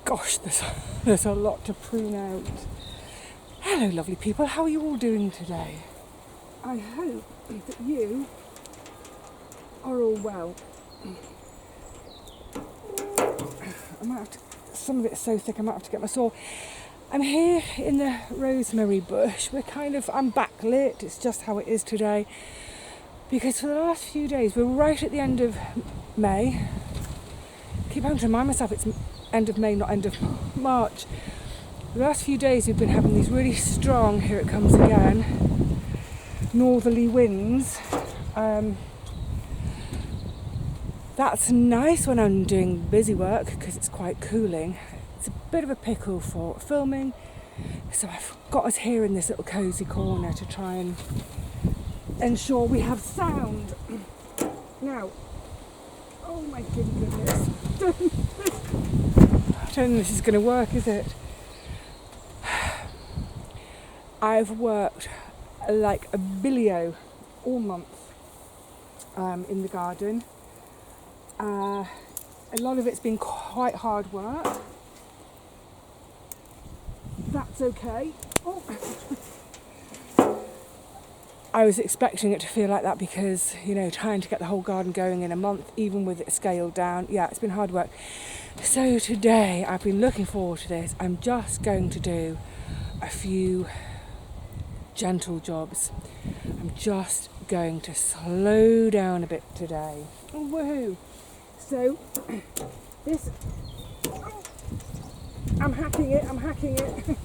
Gosh, there's a lot to prune out. Hello, lovely people. How are you all doing today? I hope that you are all well. Some of it's so thick I might have to get my saw. I'm here in the rosemary bush. I'm backlit. It's just how it is today. Because for the last few days, we're right at the end of May. I keep having to remind myself it's end of May, not end of March. The last few days we've been having these really strong, here it comes again, northerly winds. That's nice when I'm doing busy work because it's quite cooling. It's a bit of a pickle for filming, so I've got us here in this little cosy corner to try and ensure we have sound. Now, oh my goodness, I don't think this is going to work, is it? I've worked like a billio all month in the garden. A lot of it's been quite hard work. That's okay. Oh. I was expecting it to feel like that because, trying to get the whole garden going in a month, even with it scaled down, it's been hard work. So today, I've been looking forward to this. I'm just going to do a few gentle jobs. I'm just going to slow down a bit today. Oh, woohoo! So, I'm hacking it.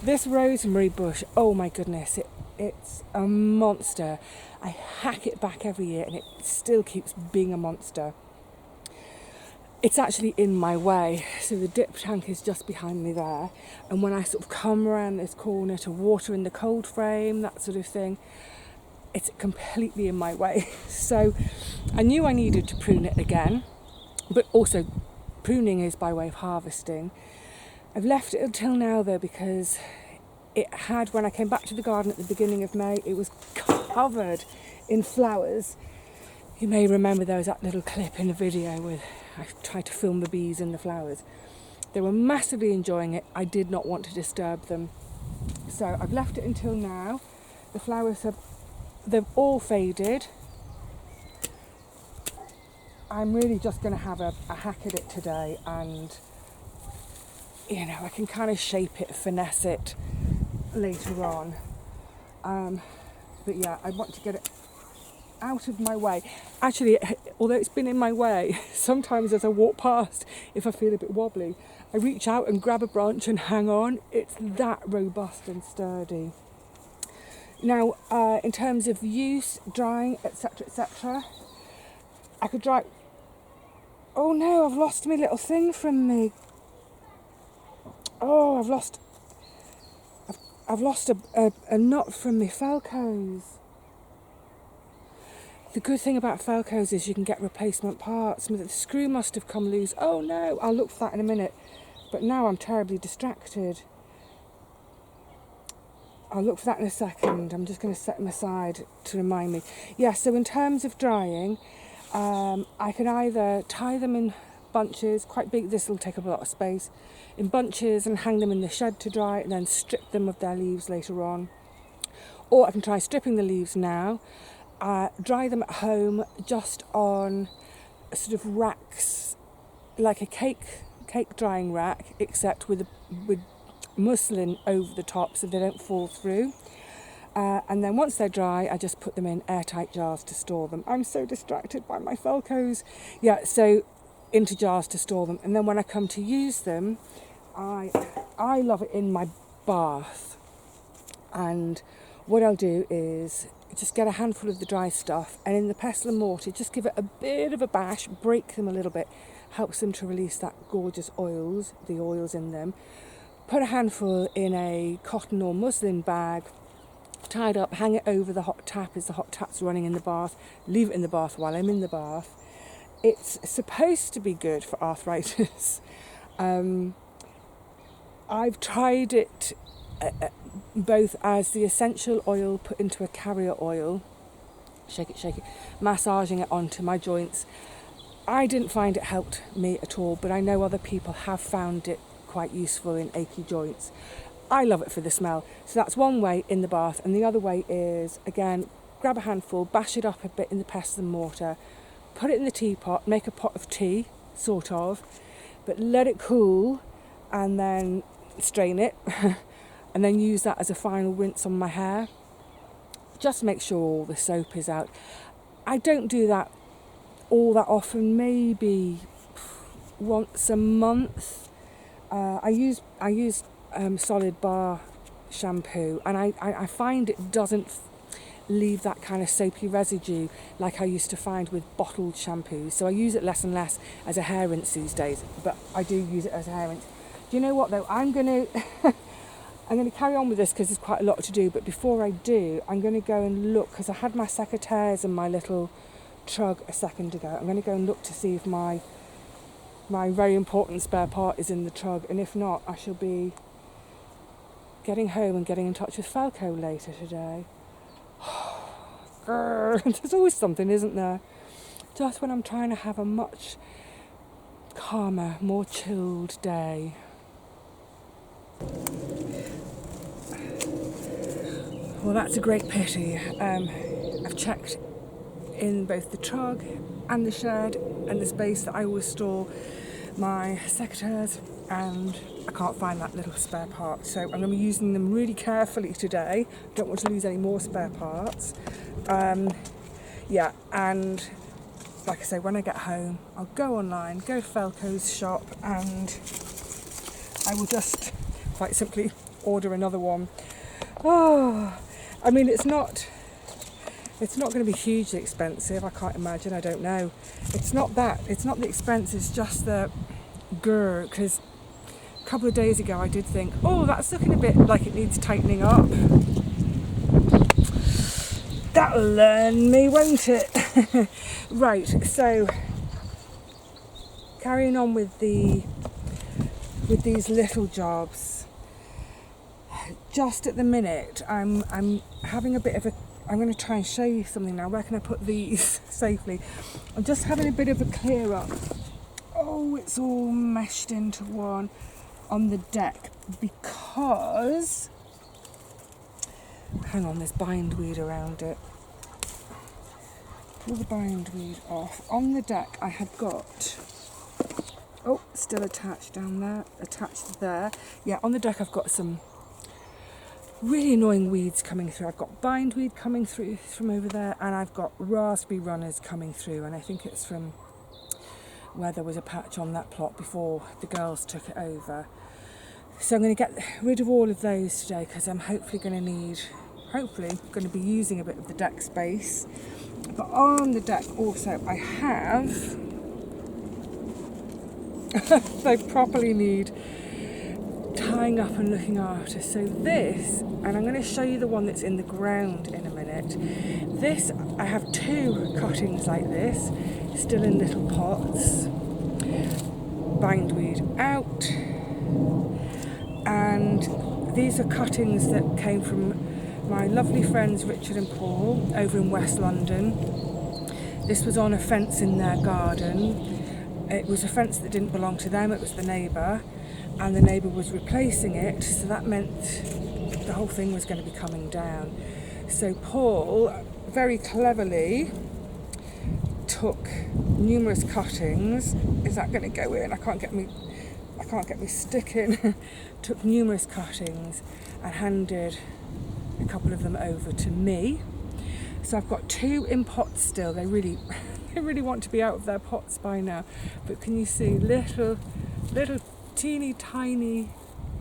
This rosemary bush, oh my goodness, it's a monster. I hack it back every year and it still keeps being a monster. It's actually in my way, so the dip tank is just behind me there, and when I sort of come around this corner to water in the cold frame, that sort of thing, it's completely in my way. So I knew I needed to prune it again, but also pruning is by way of harvesting. I've left it until now though because when I came back to the garden at the beginning of May, it was covered in flowers. You may remember there was that little clip in the video with I tried to film the bees and the flowers. They were massively enjoying it. I did not want to disturb them. So I've left it until now. The flowers they've all faded. I'm really just going to have a hack at it today and, I can kind of shape it, finesse it later on. But yeah, I want to get it out of my way. Actually, although it's been in my way, sometimes as I walk past, if I feel a bit wobbly, I reach out and grab a branch and hang on. It's that robust and sturdy. Now, in terms of use, drying, etc., I could dry... Oh no, I've lost my little thing from me. Oh, I've lost a knot from my Falcos. The good thing about Falcos is you can get replacement parts. The screw must have come loose. Oh no, I'll look for that in a minute. But now I'm terribly distracted. I'll look for that in a second. I'm just going to set them aside to remind me. Yeah, so in terms of drying, I can either tie them in bunches, quite big, this will take up a lot of space, in bunches and hang them in the shed to dry and then strip them of their leaves later on. Or I can try stripping the leaves now, dry them at home just on sort of racks, like a cake drying rack, except with muslin over the top so they don't fall through. And then once they're dry, I just put them in airtight jars to store them. I'm so distracted by my Falcos. Yeah, so into jars to store them. And then when I come to use them, I love it in my bath. And what I'll do is just get a handful of the dry stuff and in the pestle and mortar, just give it a bit of a bash, break them a little bit, helps them to release that gorgeous the oils in them. Put a handful in a cotton or muslin bag, tied up, hang it over the hot tap as the hot tap's running in the bath, leave it in the bath while I'm in the bath. It's supposed to be good for arthritis. I've tried it both as the essential oil put into a carrier oil, shake it, massaging it onto my joints, I didn't find it helped me at all, but I know other people have found it quite useful in achy joints. I love it for the smell. So that's one way in the bath, and the other way is, again, grab a handful, bash it up a bit in the pestle and mortar, put it in the teapot, make a pot of tea, sort of, but let it cool and then strain it and then use that as a final rinse on my hair. Just make sure all the soap is out. I don't do that all that often, maybe once a month. I use solid bar shampoo, and I find it doesn't leave that kind of soapy residue like I used to find with bottled shampoos. So I use it less and less as a hair rinse these days, but I do use it as a hair rinse. Do you know what though? I'm going to carry on with this because there's quite a lot to do, but before I do, I'm going to go and look, because I had my secateurs and my little trug a second ago. I'm going to go and look to see if my very important spare part is in the trug, and if not, I shall be getting home and getting in touch with Falco later today. There's always something, isn't there? Just when I'm trying to have a much calmer, more chilled day. Well, that's a great pity. I've checked in both the trug and the shed and the space that I always store my secateurs, and I can't find that little spare part. So I'm going to be using them really carefully today. Don't want to lose any more spare parts. And like I say, when I get home, I'll go online, go to Felco's shop, and I will just quite simply order another one. Oh, I mean, it's not going to be hugely expensive. I can't imagine. I don't know. It's not the expense. It's just the because a couple of days ago I did think, oh, that's looking a bit like it needs tightening up. That'll learn me, won't it? Right. So carrying on with these little jobs. Just at the minute, I'm having a bit of a. I'm going to try and show you something now. Where can I put these safely? I'm just having a bit of a clear up. Oh, it's all meshed into one on the deck because. Hang on, there's bindweed around it. Pull the bindweed off. On the deck, I have got. Oh, still attached down there. Attached there. Yeah, on the deck, I've got some really annoying weeds coming through. I've got bindweed coming through from over there, and I've got raspberry runners coming through, and I think it's from where there was a patch on that plot before the girls took it over. So I'm going to get rid of all of those today, because I'm hopefully going to be using a bit of the deck space. But on the deck also I have they properly need tying up and looking after. So this, and I'm going to show you the one that's in the ground in a minute. This, I have two cuttings like this, still in little pots. Bindweed out. And these are cuttings that came from my lovely friends Richard and Paul over in West London. This was on a fence in their garden. It was a fence that didn't belong to them, it was the neighbour, and the neighbour was replacing it, so that meant the whole thing was going to be coming down. So Paul very cleverly took numerous cuttings. Is that going to go in? I can't get me stick in. Took numerous cuttings and handed a couple of them over to me. So I've got two in pots still. They really want to be out of their pots by now. But can you see little teeny tiny?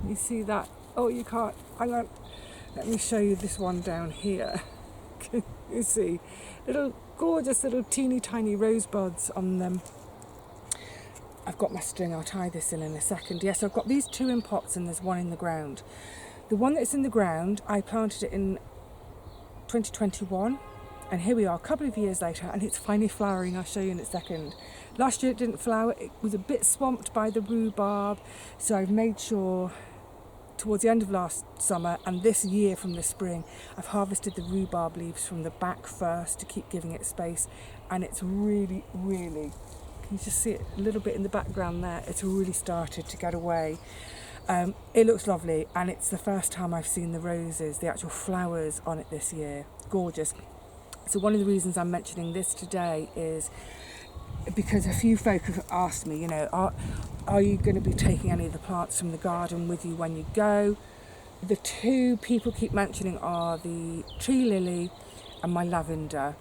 You see that? Oh, you can't. Let me show you this one down here. Can you see? Little gorgeous little teeny tiny rosebuds on them. I've got my string. I'll tie this in a second. Yes, I've got these two in pots and there's one in the ground. The one that's in the ground, I planted it in 2021, and here we are a couple of years later, and it's finally flowering. I'll show you in a second. Last year it didn't flower. It was a bit swamped by the rhubarb, so I've made sure towards the end of last summer and this year from the spring, I've harvested the rhubarb leaves from the back first to keep giving it space, and it's really Can you just see it a little bit in the background there? It's really started to get away. It looks lovely, and it's the first time I've seen the roses, the actual flowers on it this year. Gorgeous. So one of the reasons I'm mentioning this today is because a few folk have asked me, are you going to be taking any of the plants from the garden with you when you go? The two people keep mentioning are the tree lily and my lavender.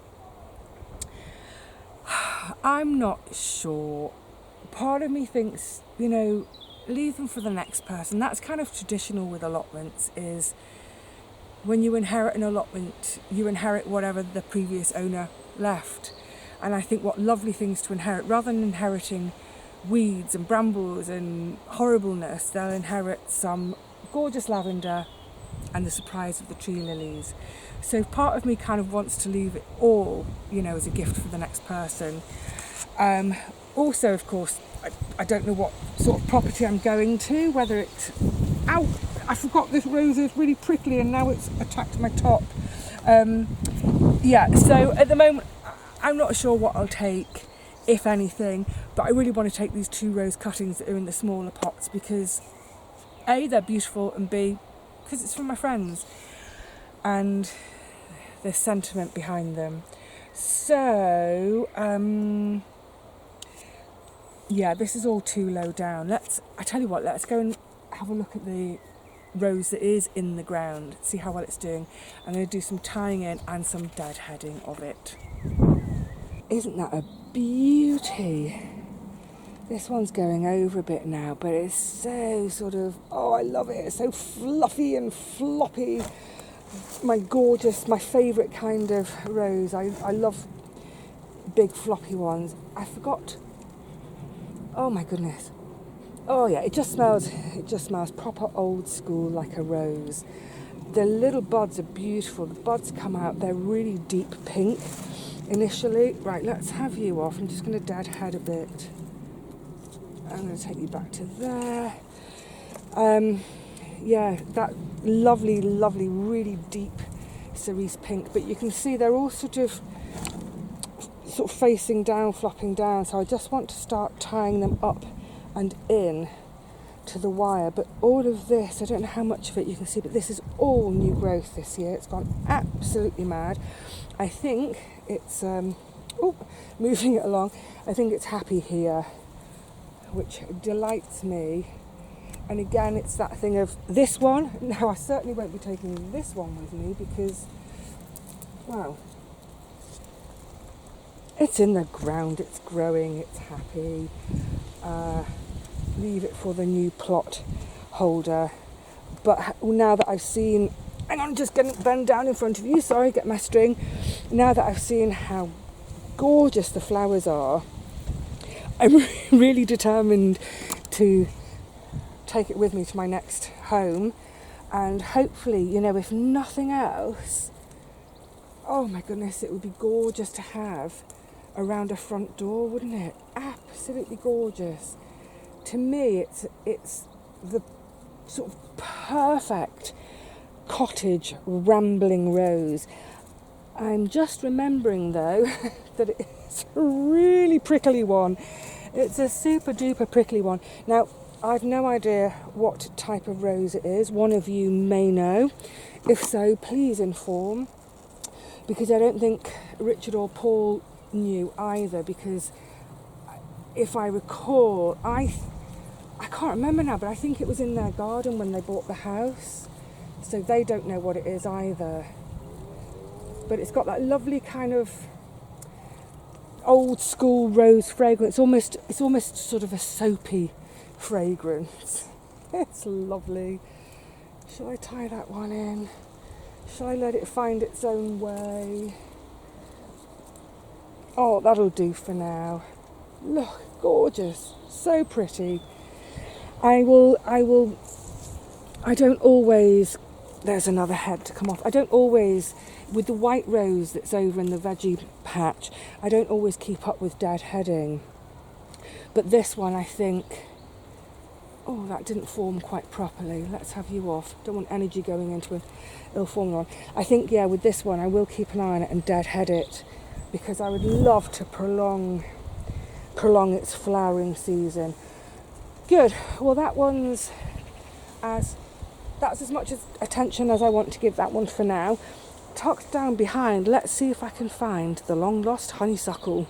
I'm not sure. Part of me thinks, leave them for the next person. That's kind of traditional with allotments, is when you inherit an allotment, you inherit whatever the previous owner left. And I think what lovely things to inherit, rather than inheriting weeds and brambles and horribleness, they'll inherit some gorgeous lavender and the surprise of the tree lilies. So part of me kind of wants to leave it all, as a gift for the next person. Also, of course, I don't know what sort of property I'm going to, whether it's out. I forgot this rose is really prickly and now it's attacked my top. So at the moment, I'm not sure what I'll take, if anything, but I really want to take these 2 rose cuttings that are in the smaller pots because A, they're beautiful, and B, because it's from my friends and there's sentiment behind them. So, this is all too low down. Let's go and have a look at the rose that is in the ground, see how well it's doing. I'm going to do some tying in and some deadheading of it. Isn't that a beauty? This one's going over a bit now, but it's so sort of, I love it. It's so fluffy and floppy. My favourite kind of rose. I love big floppy ones. I forgot. Oh my goodness. Oh yeah, it just smells proper old school, like a rose. The little buds are beautiful. The buds come out, they're really deep pink initially. Right, let's have you off. I'm just going to deadhead a bit. I'm going to take you back to there. That lovely, really deep cerise pink. But you can see they're all sort of facing down, flopping down. So I just want to start tying them up and in to the wire. But all of this, I don't know how much of it you can see, but this is all new growth this year. It's gone absolutely mad. I think it's, moving it along, I think it's happy here, which delights me. And again, it's that thing of this one. Now, I certainly won't be taking this one with me because, it's in the ground, it's growing, it's happy. Leave it for the new plot holder. But now that I've seen, hang on, just going to bend down in front of you, sorry, get my string. Now that I've seen how gorgeous the flowers are, I'm really determined to take it with me to my next home, and hopefully, if nothing else, oh my goodness, it would be gorgeous to have around a front door, wouldn't it? Absolutely gorgeous. To me, it's the sort of perfect cottage rambling rose. I'm just remembering though that it's a really prickly one. It's a super duper prickly one. Now, I've no idea what type of rose it is. One of you may know. If so, please inform, because I don't think Richard or Paul knew either, because if I recall, I can't remember now, but I think it was in their garden when they bought the house, so they don't know what it is either. But it's got that lovely kind of old school rose fragrance. It's almost sort of a soapy fragrance. It's lovely. Shall I tie that one in? Shall I let it find its own way? Oh, that'll do for now. Look, gorgeous, so pretty. I don't always, there's another head to come off. I don't always, with the white rose that's over in the veggie patch, I don't always keep up with deadheading. But this one, I think, oh, that didn't form quite properly. Let's have you off. Don't want energy going into an ill-formed one. I think, with this one, I will keep an eye on it and deadhead it, because I would love to prolong prolong its flowering season. Good. Well, that's as much attention as I want to give that one for now. Tucked down behind, let's see if I can find the long lost honeysuckle.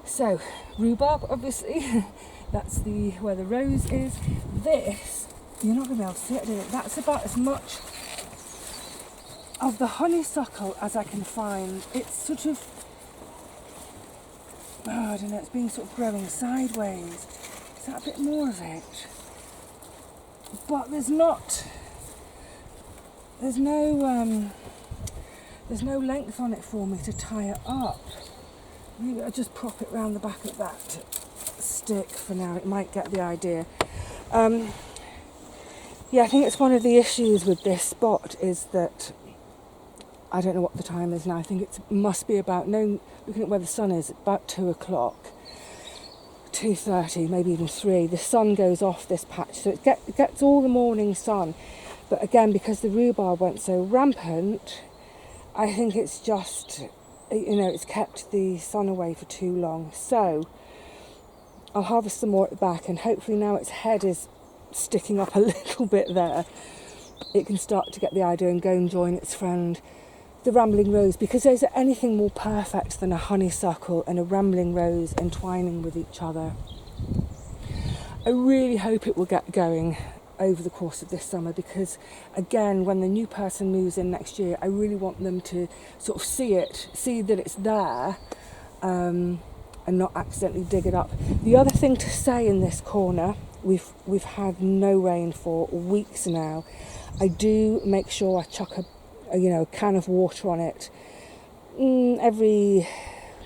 So, rhubarb, obviously, that's where the rose is. This, you're not going to be able to see it, is it? That's about as much of the honeysuckle as I can find. It's sort of, I don't know, it's been sort of growing sideways. Is that a bit more of it? But there's no length on it for me to tie it up. Maybe I'll just prop it round the back of that stick for now. It might get the idea. Yeah, I think it's one of the issues with this spot is that I don't know what the time is now. I think it must be about, looking at where the sun is, about 2 o'clock, 2:30, maybe even 3. The sun goes off this patch, so it gets all the morning sun. But again, because the rhubarb went so rampant, I think it's just, it's kept the sun away for too long. So I'll harvest some more at the back, and hopefully now its head is sticking up a little bit there, it can start to get the idea and go and join its friend, the rambling rose, because is there anything more perfect than a honeysuckle and a rambling rose entwining with each other? I really hope it will get going over the course of this summer, because again, when the new person moves in next year, I really want them to sort of see that it's there, and not accidentally dig it up. The other thing to say in this corner, we've had no rain for weeks now. I do make sure I chuck a can of water on it every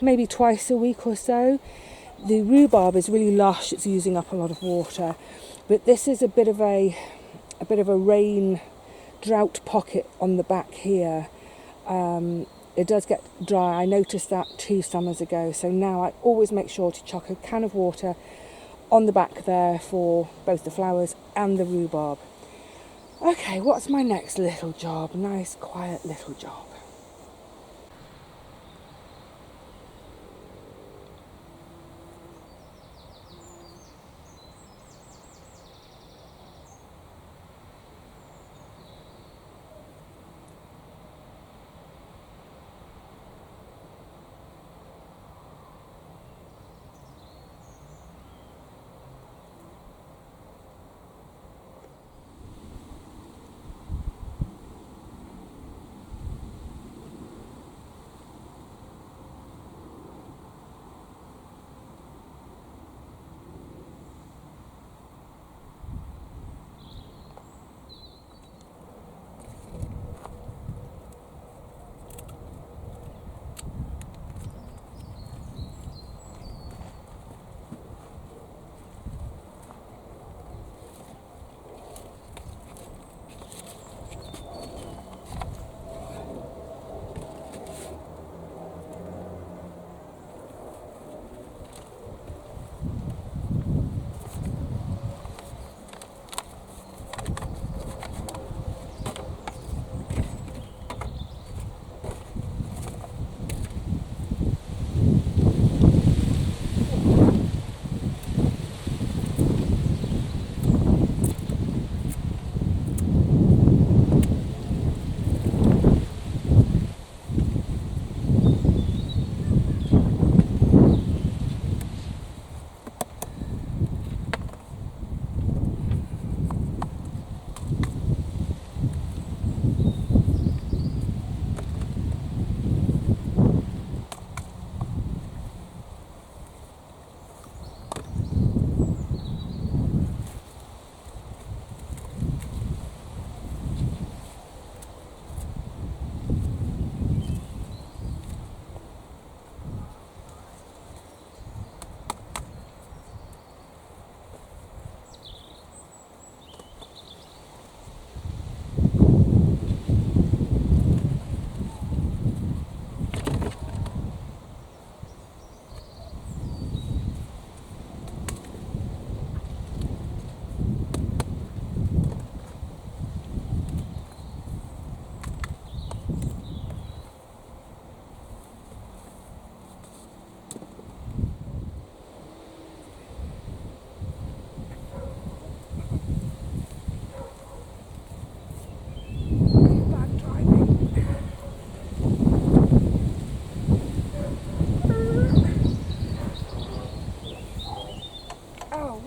maybe twice a week or so. The rhubarb is really lush, it's using up a lot of water, but this is a bit of a rain drought pocket on the back here. It does get dry. I noticed that 2 summers ago, so now I always make sure to chuck a can of water on the back there for both the flowers and the rhubarb. Okay, what's my next little job? Nice, quiet little job.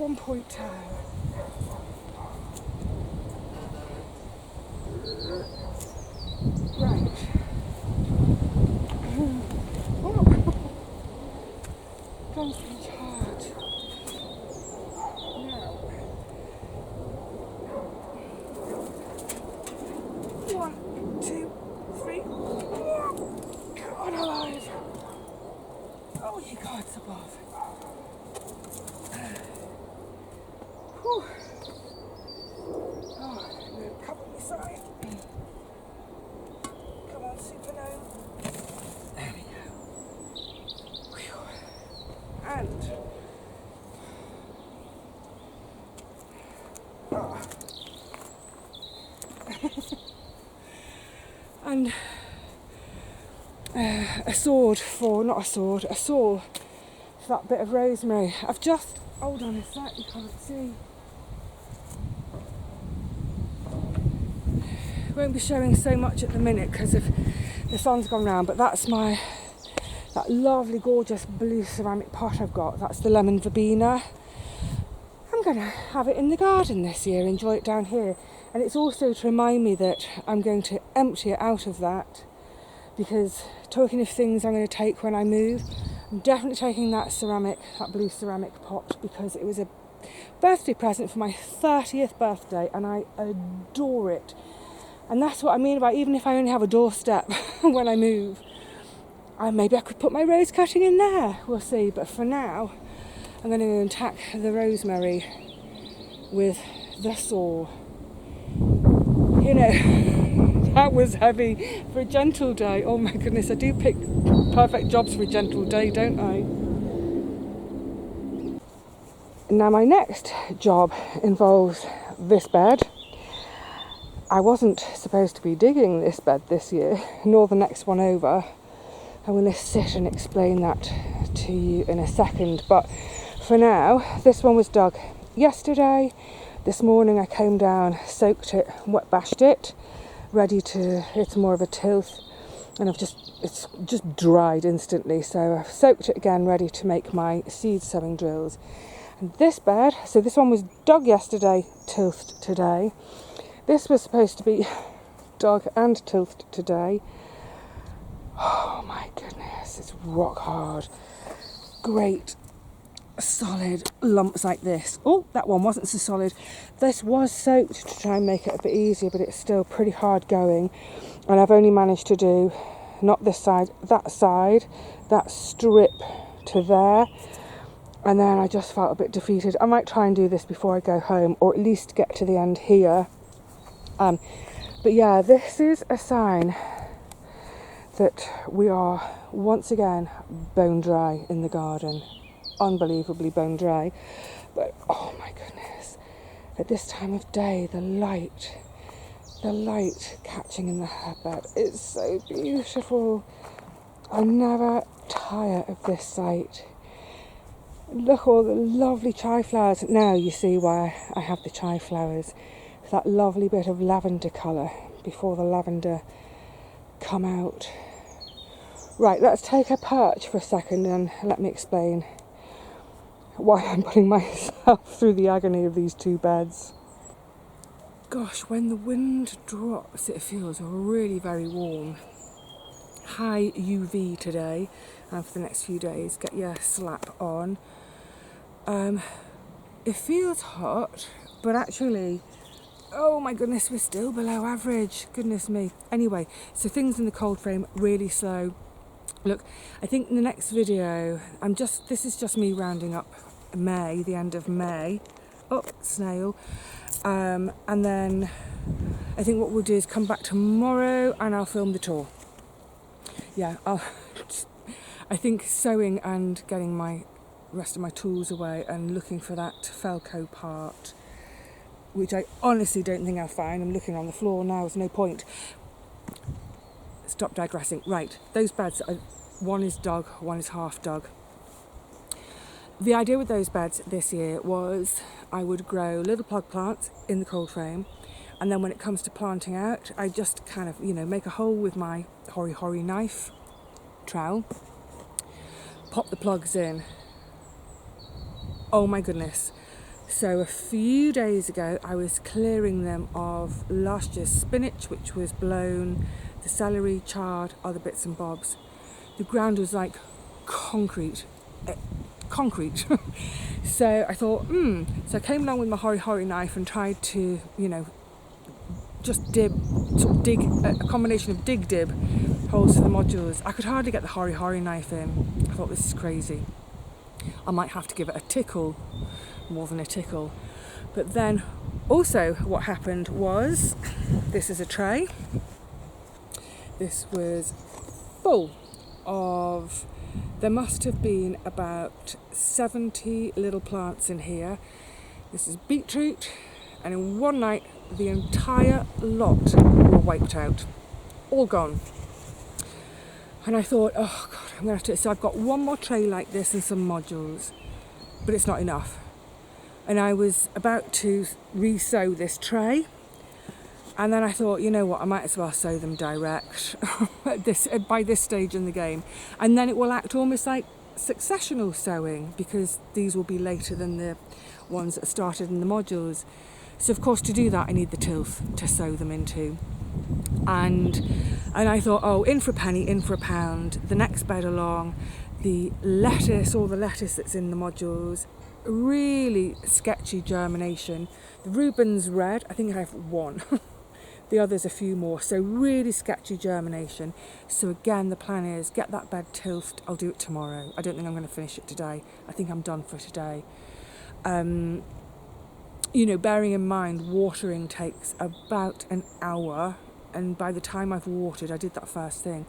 1.10. Right. Oh. Guns being charged. Now. 1, 2, 3. God alive. Oh, ye gods above. Whew. Oh, no, cover me side. Come on, supernova. There we go. Whew. And and a saw for that bit of rosemary. I've just, hold on a sec, you can't see. Won't be showing so much at the minute because of the sun's gone round, but that's that lovely gorgeous blue ceramic pot I've got. That's the lemon verbena. I'm going to have it in the garden this year, enjoy it down here. And it's also to remind me that I'm going to empty it out of that, because talking of things I'm going to take when I move, I'm definitely taking that blue ceramic pot, because it was a birthday present for my 30th birthday and I adore it. And that's what I mean about, even if I only have a doorstep when I move, maybe I could put my rose cutting in there, we'll see. But for now, I'm going to attack the rosemary with the saw. You know, that was heavy for a gentle day. Oh my goodness, I do pick perfect jobs for a gentle day, don't I? Now my next job involves this bed. I wasn't supposed to be digging this bed this year, nor the next one over. I'm going to sit and explain that to you in a second. But for now, this one was dug yesterday. This morning I came down, soaked it, wet bashed it, it's more of a tilth, and it's just dried instantly. So I've soaked it again, ready to make my seed sowing drills. And this bed, so this one was dug yesterday, tilthed today. This was supposed to be dug and tilthed today. Oh my goodness, it's rock hard. Great solid lumps like this. Oh, that one wasn't so solid. This was soaked to try and make it a bit easier, but it's still pretty hard going. And I've only managed to do, not this side, that strip to there. And then I just felt a bit defeated. I might try and do this before I go home, or at least get to the end here. But yeah, this is a sign that we are once again bone dry in the garden. Unbelievably bone dry. But oh my goodness, at this time of day, the light catching in the herbed, it's so beautiful. I never tire of this sight. Look, all the lovely chai flowers. Now you see why I have the chai flowers. That lovely bit of lavender colour before the lavender come out. Right, let's take a perch for a second and let me explain why I'm putting myself through the agony of these two beds. Gosh, when the wind drops, it feels really very warm. High UV today, and for the next few days, get your slap on. It feels hot, but actually, oh my goodness, we're still below average. Goodness me. Anyway, so things in the cold frame really slow. Look, I think in the next video, this is just me rounding up May, the end of May. Oh, snail. And then I think what we'll do is come back tomorrow and I'll film the tour. Yeah, I think sewing and getting my rest of my tools away and looking for that Felco part, which I honestly don't think I'll find. I'm looking on the floor now, there's no point. Stop digressing. Right, those beds, one is dug, one is half dug. The idea with those beds this year was I would grow little plug plants in the cold frame, and then when it comes to planting out, I just kind of, make a hole with my hori knife trowel, pop the plugs in. Oh my goodness, So a few days ago I was clearing them of last year's spinach, which was blown, the celery, chard, other bits and bobs. The ground was like concrete. So I thought, so I came along with my hori knife and tried to, just dig a combination of dib holes for the modules. I could hardly get the hori knife in. I thought, this is crazy. I might have to give it a tickle, more than a tickle. But then also what happened was, this is a tray. This was full of, there must have been about 70 little plants in here. This is beetroot, and in one night the entire lot were wiped out, all gone. And I thought, oh God, I'm gonna have to, so I've got one more tray like this and some modules, but it's not enough. And I was about to re-sow this tray, and then I thought, you know what, I might as well sow them direct by this stage in the game. And then it will act almost like successional sowing, because these will be later than the ones that started in the modules. So of course, to do that I need the tilth to sow them into. And I thought, oh, in for a penny, in for a pound. The next bed along, the lettuce, all the lettuce that's in the modules, really sketchy germination. The Reuben's red, I think I have one. The others a few more, so really sketchy germination. So again, the plan is get that bed tilthed. I'll do it tomorrow. I don't think I'm going to finish it today. I think I'm done for today. Bearing in mind watering takes about an hour, and by the time I've watered, I did that first thing,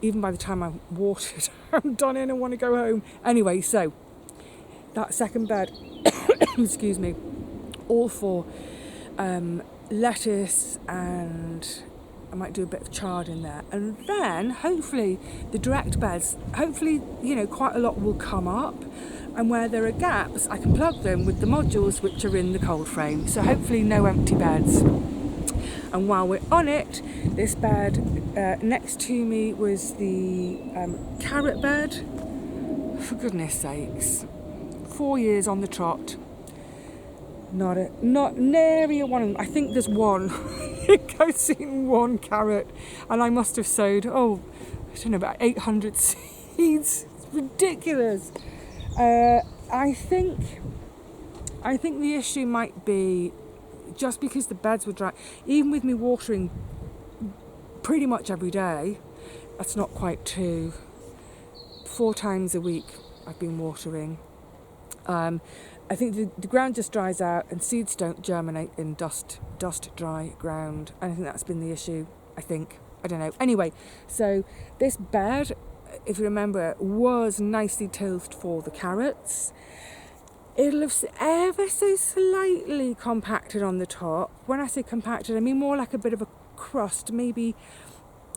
even by the time I've watered, I'm done in and want to go home. Anyway, so that second bed, excuse me, all for lettuce, and I might do a bit of chard in there. And then hopefully the direct beds, quite a lot will come up, and where there are gaps I can plug them with the modules which are in the cold frame. So hopefully no empty beds. And while we're on it, this bed next to me was the carrot bed. For goodness sakes, 4 years on the trot. Not nary a one of them. I think there's one. I think I've seen one carrot, and I must have sowed, about 800 seeds. It's ridiculous. I think the issue might be just because the beds were dry. Even with me watering pretty much every day, that's not quite true. 4 times a week I've been watering. I think the ground just dries out and seeds don't germinate in dust dry ground. And I think that's been the issue, I don't know. Anyway, so this bed, if you remember, was nicely tilthed for the carrots. It'll have ever so slightly compacted on the top. When I say compacted, I mean more like a bit of a crust, maybe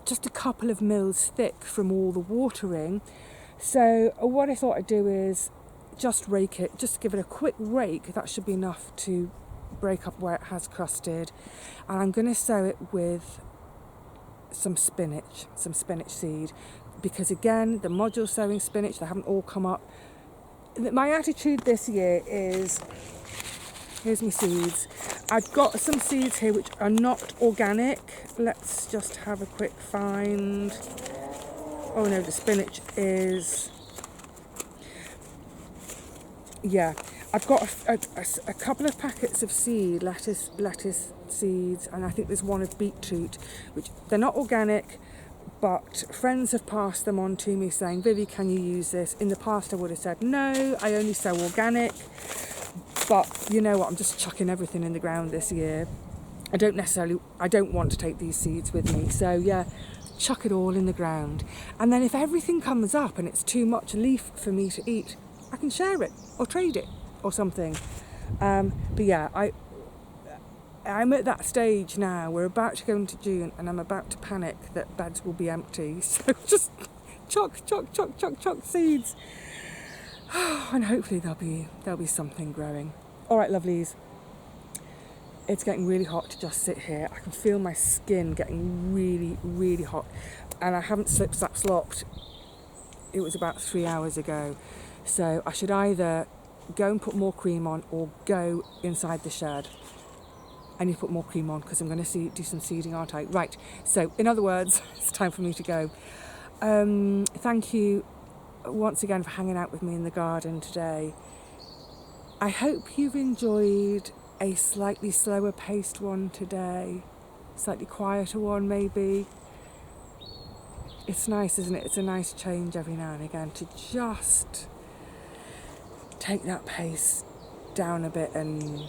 just a couple of mils thick from all the watering. So what I thought I'd do is just rake it, just give it a quick rake. That should be enough to break up where it has crusted. And I'm going to sow it with some spinach seed, because again, the module sowing spinach, they haven't all come up. My attitude this year is, here's my seeds. I've got some seeds here which are not organic. Let's just have a quick find. Oh no, the spinach is, yeah. I've got a couple of packets of lettuce seeds, and I think there's one of beetroot, which they're not organic, but friends have passed them on to me saying, Vivi, can you use this? In the past I would have said no, I only sow organic, but you know what, I'm just chucking everything in the ground this year. I don't want to take these seeds with me, so yeah, chuck it all in the ground. And then if everything comes up and it's too much leaf for me to eat, I can share it or trade it or something. But yeah, I'm at that stage now. We're about to go into June and I'm about to panic that beds will be empty. So just chuck seeds. And hopefully there'll be something growing. All right, lovelies. It's getting really hot to just sit here. I can feel my skin getting really, really hot. And I haven't slopped. It was about 3 hours ago. So I should either go and put more cream on, or go inside the shed. I need to put more cream on because I'm going to do some seeding, aren't I? Right, so in other words, it's time for me to go. Thank you once again for hanging out with me in the garden today. I hope you've enjoyed a slightly slower paced one today, slightly quieter one maybe. It's nice, isn't it? It's a nice change every now and again to just take that pace down a bit and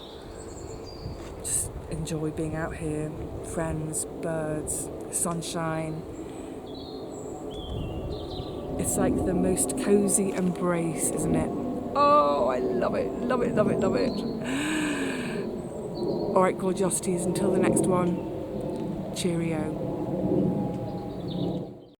just enjoy being out here, friends, birds, sunshine. It's like the most cosy embrace, isn't it? Oh, I love it, love it, love it, love it. All right, gorgeosities, until the next one, cheerio.